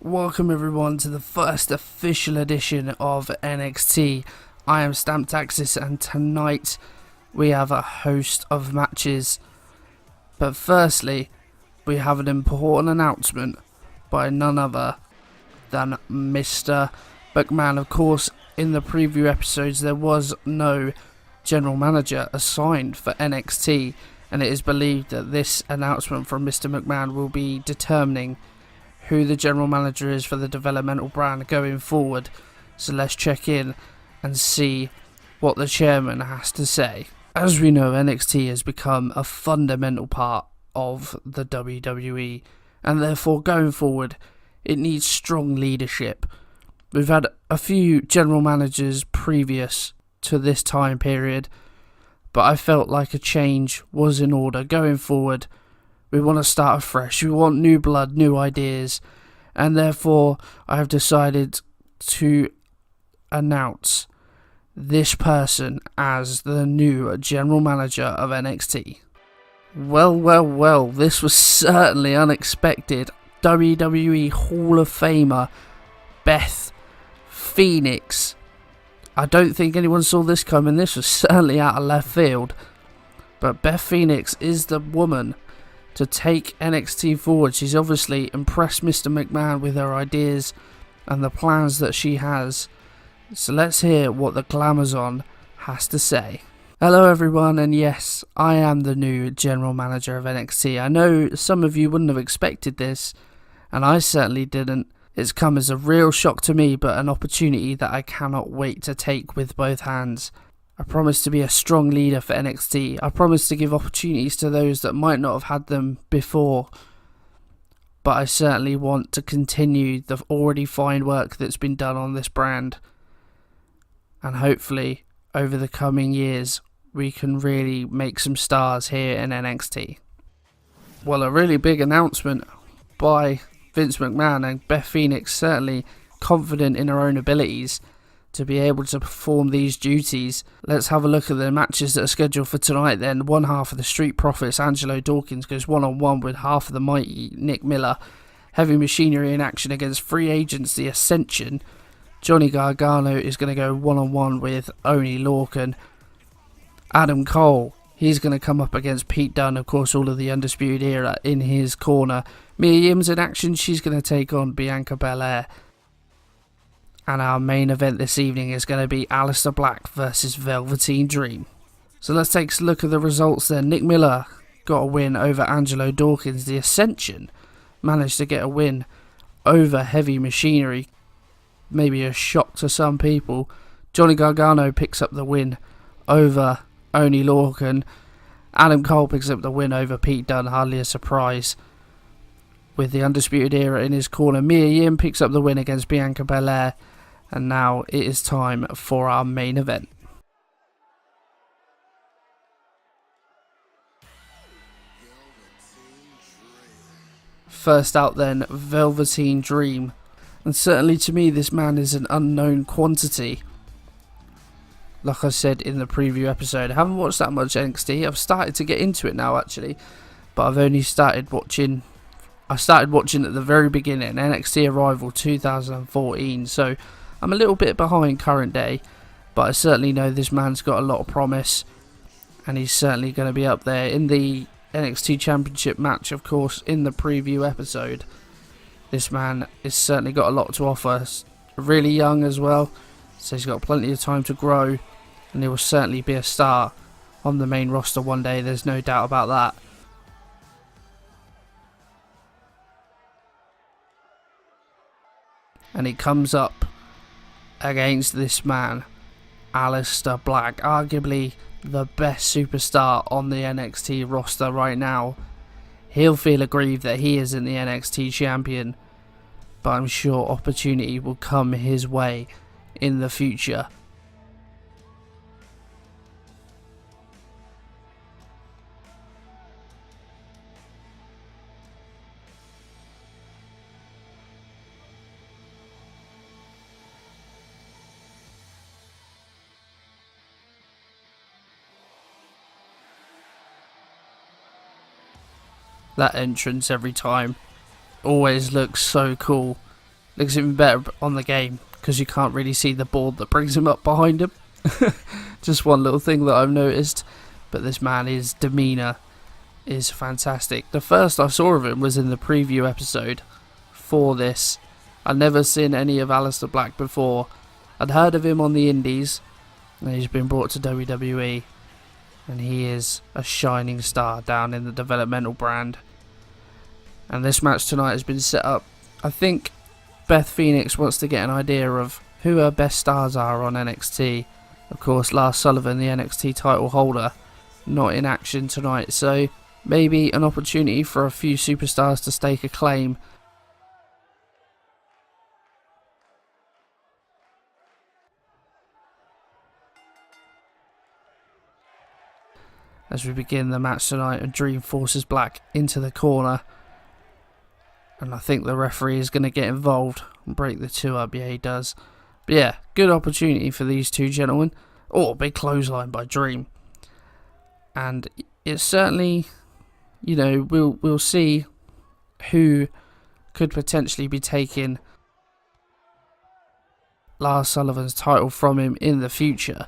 Welcome everyone to the first official edition of NXT. I am Stamptaxis and tonight we have a host of matches. But firstly, we have an important announcement by none other than Mr. McMahon. Of course, in the preview episodes there was no general manager assigned for NXT, and it is believed that this announcement from Mr. McMahon will be determining who the general manager is for the developmental brand going forward. So let's check in and see what the chairman has to say. As we know, NXT has become a fundamental part of the WWE, and therefore going forward it needs strong leadership. We've had a few general managers previous to this time period, but I felt like a change was in order. Going forward, we want to start afresh. We want new blood, new ideas, and therefore I have decided to announce this person as the new general manager of NXT. Well, this was certainly unexpected. WWE Hall of Famer Beth Phoenix. I don't think anyone saw this coming. This was certainly out of left field. But Beth Phoenix is the woman to take NXT forward. She's obviously impressed Mr. McMahon with her ideas and the plans that she has. So let's hear what the Glamazon has to say. Hello everyone, and yes, I am the new general manager of NXT. I know some of you wouldn't have expected this, and I certainly didn't. It's come as a real shock to me, but an opportunity that I cannot wait to take with both hands. I promise to be a strong leader for NXT. I promise to give opportunities to those that might not have had them before. But I certainly want to continue the already fine work that's been done on this brand. And hopefully, over the coming years, we can really make some stars here in NXT. Well, a really big announcement by Vince McMahon, and Beth Phoenix certainly confident in her own abilities to be able to perform these duties. Let's have a look at the matches that are scheduled for tonight then. One half of the Street Profits, Angelo Dawkins, goes one-on-one with half of the mighty Nick Miller. Heavy Machinery in action against free agents, The Ascension. Johnny Gargano is going to go one-on-one with Oney Lorcan. Adam Cole, he's going to come up against Pete Dunne, of course, all of the Undisputed Era in his corner. Mia Yim's in action, she's going to take on Bianca Belair. And our main event this evening is going to be Aleister Black versus Velveteen Dream. So let's take a look at the results then. Nick Miller got a win over Angelo Dawkins. The Ascension managed to get a win over Heavy Machinery. Maybe a shock to some people. Johnny Gargano picks up the win over Oney Lorcan. Adam Cole picks up the win over Pete Dunne. Hardly a surprise. With the Undisputed Era in his corner, Mia Yim picks up the win against Bianca Belair. And now it is time for our main event. First out then, Velveteen Dream. And certainly to me this man is an unknown quantity. Like I said in the preview episode, I haven't watched that much NXT. I've started to get into it now actually. But I've only started watching... I started watching at the very beginning, NXT Arrival 2014. So I'm a little bit behind current day, but I certainly know this man's got a lot of promise, and he's certainly going to be up there in the NXT Championship match, of course, in the preview episode. This man has certainly got a lot to offer. Really young as well, so he's got plenty of time to grow, and he will certainly be a star on the main roster one day, there's no doubt about that. And he comes up against this man, Aleister Black, arguably the best superstar on the NXT roster right now. He'll feel aggrieved that he isn't the NXT champion, but I'm sure opportunity will come his way in the future. That entrance every time always looks so cool. Looks even better on the game because you can't really see the board that brings him up behind him. Just one little thing that I've noticed. But this man, his demeanour is fantastic. The first I saw of him was in the preview episode for this. I'd never seen any of Aleister Black before. I'd heard of him on the indies, and he's been brought to WWE, and he is a shining star down in the developmental brand. And this match tonight has been set up. I think Beth Phoenix wants to get an idea of who her best stars are on NXT. Of course, Lars Sullivan, the NXT title holder, not in action tonight, so maybe an opportunity for a few superstars to stake a claim. As we begin the match tonight, and Dream forces Black into the corner. And I think the referee is going to get involved and break the two up. Yeah, he does. But yeah, good opportunity for these two gentlemen. Oh, big clothesline by Dream. And it's certainly, you know, we'll see who could potentially be taking Lars Sullivan's title from him in the future.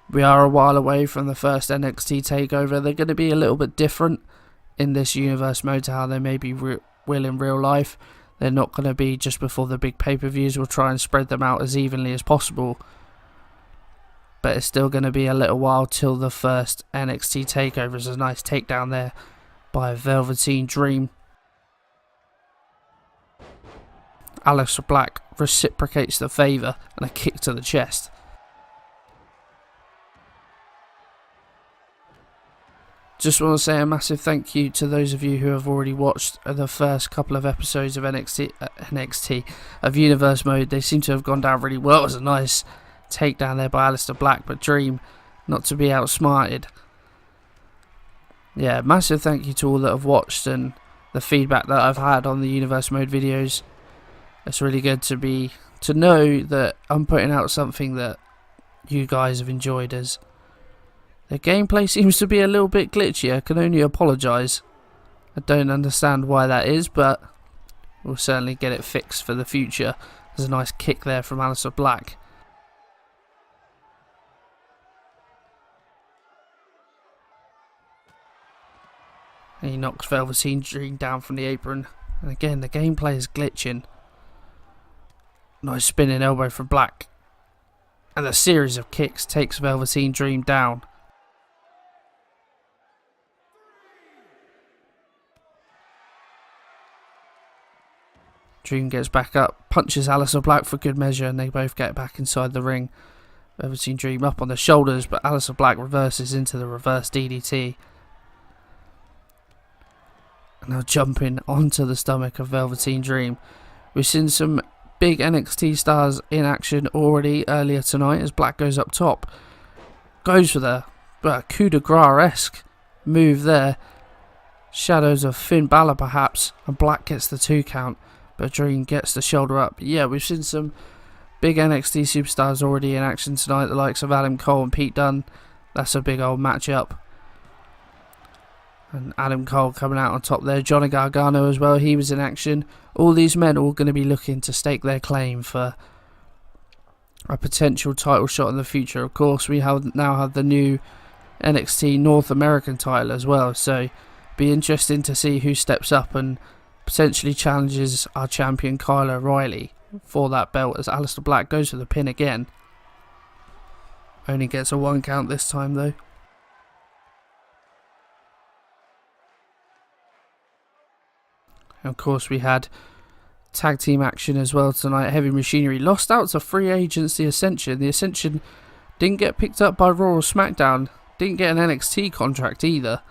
We are a while away from the first NXT Takeover. They're going to be a little bit different in this universe mode to how they maybe will in real life. They're not going to be just before the big pay-per-views. We'll try and spread them out as evenly as possible. But it's still going to be a little while till the first NXT Takeover. There's a nice takedown there by Velveteen Dream. Aleister Black reciprocates the favour and a kick to the chest. Just want to say a massive thank you to those of you who have already watched the first couple of episodes of NXT of Universe Mode. They seem to have gone down really well. It was a nice takedown there by Aleister Black, but Dream not to be outsmarted. Yeah, massive thank you to all that have watched and the feedback that I've had on the Universe Mode videos. It's really good to know that I'm putting out something that you guys have enjoyed. As the gameplay seems to be a little bit glitchy. I can only apologise. I don't understand why that is, but we'll certainly get it fixed for the future. There's a nice kick there from Aleister Black. And he knocks Velveteen Dream down from the apron. And again, the gameplay is glitching. Nice spinning elbow from Black. And a series of kicks takes Velveteen Dream down. Dream gets back up, punches Aleister Black for good measure, and they both get back inside the ring. Velveteen Dream up on the shoulders, but Aleister Black reverses into the reverse DDT. And now jumping onto the stomach of Velveteen Dream. We've seen some big NXT stars in action already earlier tonight as Black goes up top. Goes for the coup de grace-esque move there. Shadows of Finn Balor perhaps, and Black gets the 2 count. But Dream gets the shoulder up. Yeah, we've seen some big NXT superstars already in action tonight. The likes of Adam Cole and Pete Dunne. That's a big old matchup. And Adam Cole coming out on top there. Johnny Gargano as well. He was in action. All these men are all going to be looking to stake their claim for a potential title shot in the future. Of course, we now have the new NXT North American title as well. So, be interesting to see who steps up and potentially challenges our champion Kyle O'Reilly for that belt, as Aleister Black goes for the pin again. Only gets a 1 count this time though. And of course we had tag team action as well tonight. Heavy Machinery lost out to free agents The Ascension. The Ascension didn't get picked up by Raw or SmackDown. Didn't get an NXT contract either.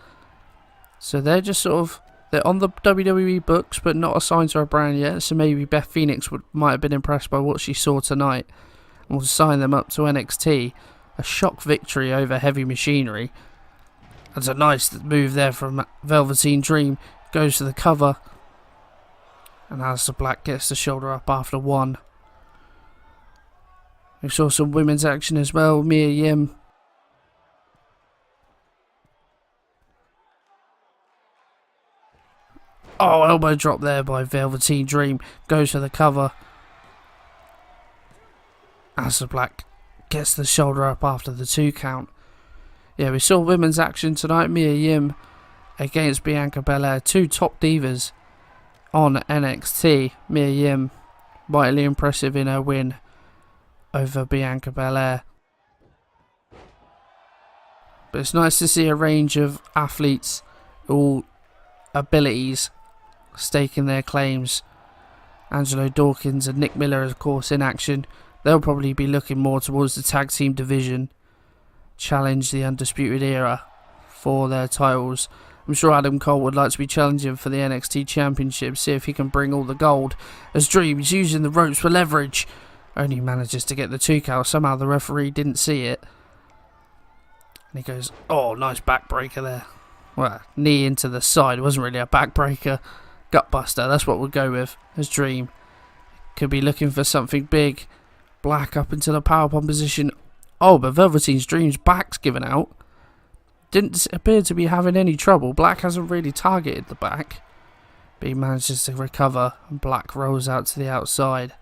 So they're just sort of, they're on the WWE books, but not assigned to a brand yet. So maybe Beth Phoenix might have been impressed by what she saw tonight and will sign them up to NXT. A shock victory over Heavy Machinery. That's a nice move there from Velveteen Dream. Goes to the cover. And Aleister Black gets the shoulder up after 1. We saw some women's action as well. Mia Yim. Oh, elbow drop there by Velveteen Dream. Goes for the cover. Aleister Black gets the shoulder up after the 2 count. Yeah, we saw women's action tonight. Mia Yim against Bianca Belair. 2 top divas on NXT. Mia Yim mightily impressive in her win over Bianca Belair. But it's nice to see a range of athletes, all abilities, staking their claims. Angelo Dawkins and Nick Miller, of course, in action. They'll probably be looking more towards the tag team division. Challenge the Undisputed Era for their titles. I'm sure Adam Cole would like to be challenging for the NXT Championship, see if he can bring all the gold. As Dream is using the ropes for leverage. Only manages to get the 2 count. Somehow the referee didn't see it. And he goes, oh, nice backbreaker there. Well, knee into the side. It wasn't really a backbreaker. Gutbuster, that's what we'll go with. As Dream could be looking for something big. Black up into the powerbomb position. Oh, but Velveteen Dream's back's given out. Didn't appear to be having any trouble. Black hasn't really targeted the back. But he manages to recover. And Black rolls out to the outside.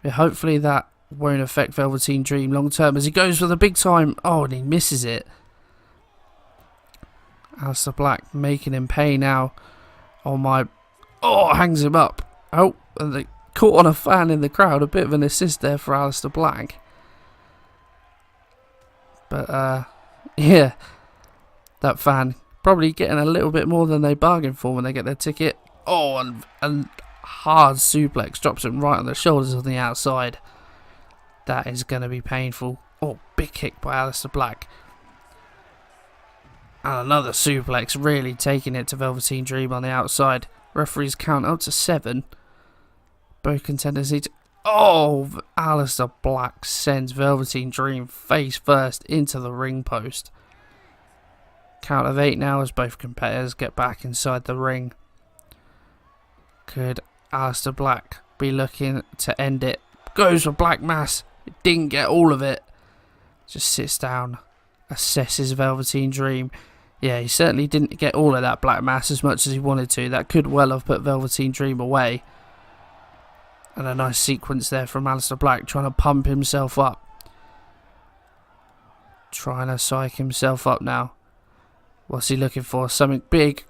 But hopefully that won't affect Velveteen Dream long term as he goes for the big time. Oh, and he misses it. Aleister Black making him pay now. Oh, hangs him up. Oh, and they caught on a fan in the crowd. A bit of an assist there for Aleister Black. But, yeah, that fan probably getting a little bit more than they bargained for when they get their ticket. Oh, and hard suplex drops him right on the shoulders on the outside. That is going to be painful. Oh, big kick by Aleister Black. And another suplex, really taking it to Velveteen Dream on the outside. Referees count up to 7. Both contenders need to... Oh, Aleister Black sends Velveteen Dream face first into the ring post. Count of 8 now as both competitors get back inside the ring. Could Aleister Black be looking to end it? Goes for Black Mass. It didn't get all of it. Just sits down. Assesses Velveteen Dream. Yeah, he certainly didn't get all of that Black Mass as much as he wanted to. That could well have put Velveteen Dream away. And a nice sequence there from Aleister Black trying to pump himself up. Trying to psych himself up now. What's he looking for? Something big.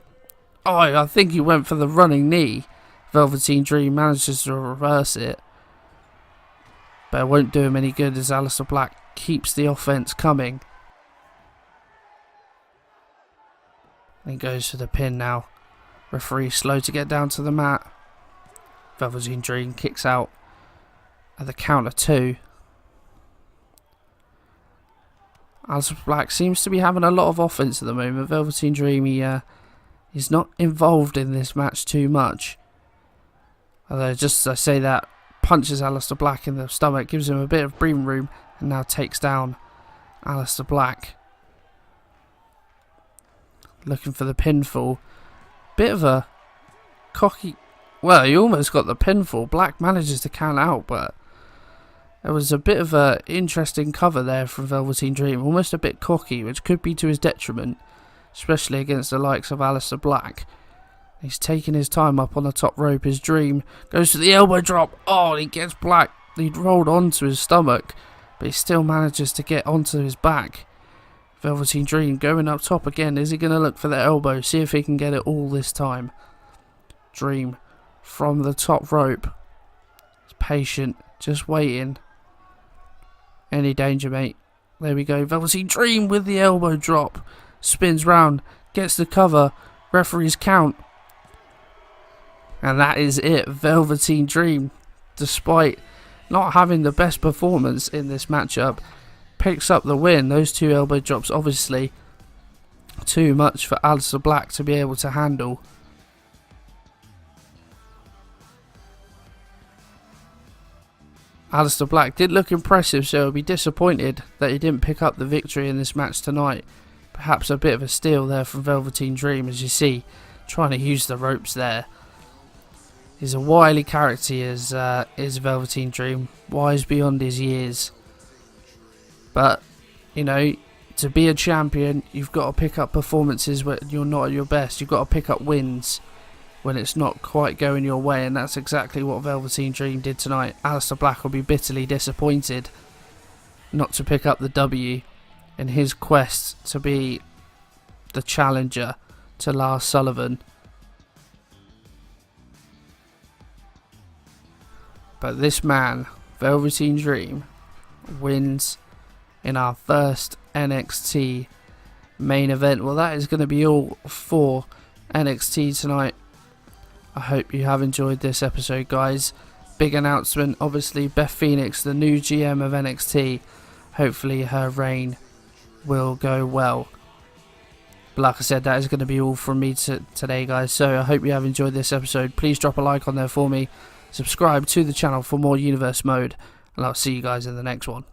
Oh, I think he went for the running knee. Velveteen Dream manages to reverse it. But it won't do him any good as Aleister Black keeps the offense coming. And he goes for the pin now. Referee slow to get down to the mat. Velveteen Dream kicks out at the count of 2. Aleister Black seems to be having a lot of offense at the moment. Velveteen Dream, he's not involved in this match too much. Although, just as I say that, punches Aleister Black in the stomach, gives him a bit of breathing room, and now takes down Aleister Black. Looking for the pinfall. Bit of a cocky... Well, he almost got the pinfall. Black manages to count out, but there was a bit of a interesting cover there from Velveteen Dream. Almost a bit cocky, which could be to his detriment, especially against the likes of Aleister Black. He's taking his time up on the top rope. His Dream goes to the elbow drop. Oh, he gets Black. He'd rolled onto his stomach, but he still manages to get onto his back. Velveteen Dream going up top again. Is he going to look for the elbow? See if he can get it all this time. Dream from the top rope. He's patient, just waiting. Any danger, mate? There we go. Velveteen Dream with the elbow drop. Spins round, gets the cover. Referees count. And that is it. Velveteen Dream, despite not having the best performance in this matchup, picks up the win. Those 2 elbow drops, obviously too much for Aleister Black to be able to handle. Aleister Black did look impressive, so he'll be disappointed that he didn't pick up the victory in this match tonight. Perhaps a bit of a steal there from Velveteen Dream, as you see, trying to use the ropes there. He's a wily character, is Velveteen Dream, wise beyond his years. But, you know, to be a champion, you've got to pick up performances where you're not at your best. You've got to pick up wins. when it's not quite going your way, and that's exactly what Velveteen Dream did tonight. Aleister Black will be bitterly disappointed not to pick up the W in his quest to be the challenger to Lars Sullivan. But this man, Velveteen Dream, wins in our first NXT main event. Well, that is going to be all for NXT tonight. I hope you have enjoyed this episode, guys. Big announcement, obviously, Beth Phoenix, the new GM of NXT. Hopefully her reign will go well. But like I said, that is going to be all from me today, guys. So I hope you have enjoyed this episode. Please drop a like on there for me. Subscribe to the channel for more Universe Mode. And I'll see you guys in the next one.